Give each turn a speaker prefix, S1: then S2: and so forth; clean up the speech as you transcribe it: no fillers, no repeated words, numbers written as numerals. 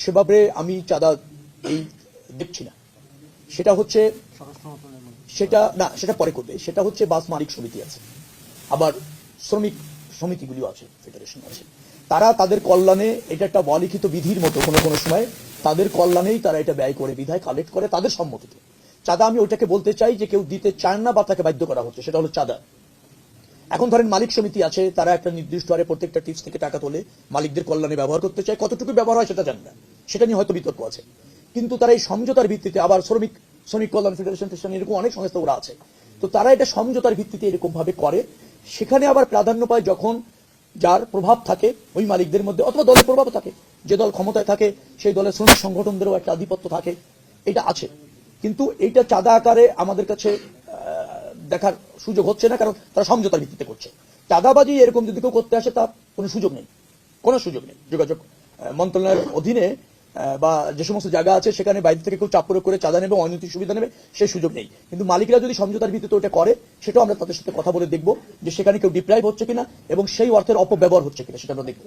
S1: সেভাবে আমি চাঁদা এই দেখছি না। সেটা হচ্ছে সেটা পরে করবে। সেটা হচ্ছে বাস মালিক সমিতি আছে, আবার শ্রমিক সমিতিগুলিও আছে, ফেডারেশন আছে। তারা তাদের কল্যাণে, এটা একটা অলিখিত বিধির মতো কোনো কোনো সময় তাদের কল্যাণেই তারা এটা ব্যয় করে, বিধায় কালেক্ট করে তাদের সম্মতিতে। চাঁদা আমি ওইটাকে বলতে চাই যে কেউ দিতে চান না বা তাকে বাধ্য করা হচ্ছে, সেটা হলো চাঁদা। এখন ধরেন মালিক সমিতি আছে, তারা একটা নির্দিষ্ট হারে প্রত্যেকটা টিপস থেকে টাকা তোলে, মালিকদের কল্যাণে ব্যবহার করতে চায়। কতটুকু ব্যবহার হয় সেটা জান না, সেটা নিয়ে হয়তো বিতর্ক আছে। কিন্তু তারা এই সমঝোতার ভিত্তিতে, আবার শ্রমিক কল্যাণ ফেডারেশন এরকম অনেক সংস্থা ওরা আছে, তো তারা এটা সমঝোতার ভিত্তিতে এরকম ভাবে করে। সেখানে আবার প্রাধান্য পায় যখন যার প্রভাব থাকে ওই মালিকদের মধ্যে, অথবা দলের প্রভাব থাকে, যে দল ক্ষমতায় থাকে সেই দলের শ্রমিক সংগঠনদেরও একটা আধিপত্য থাকে, এটা আছে। কিন্তু এইটা চাঁদা আকারে আমাদের কাছে দেখার সুযোগ হচ্ছে না, কারণ তারা সমঝোতার ভিত্তিতে করছে। চাঁদাবাজি এরকম যদি কেউ করতে আসে তার কোনো সুযোগ নেই, কোনো সুযোগ নেই। যোগাযোগ মন্ত্রণালয়ের অধীনে বা যে সমস্ত জায়গা আছে সেখানে বাইরে থেকে কেউ চাপ প্রয়োগ করে চাঁদা নেবে, অনৈতিক সুবিধা নেবে, সেই সুযোগ নেই। কিন্তু মালিকরা যদি সমঝোতার ভিত্তিতে ওটা করে, সেটাও আমরা তাদের সাথে কথা বলে দেখবো যে সেখানে কেউ ডিপ্রাইভ হচ্ছে কিনা এবং সেই অর্থের অপব্যবহার হচ্ছে কিনা, সেটা আমরা দেখবো।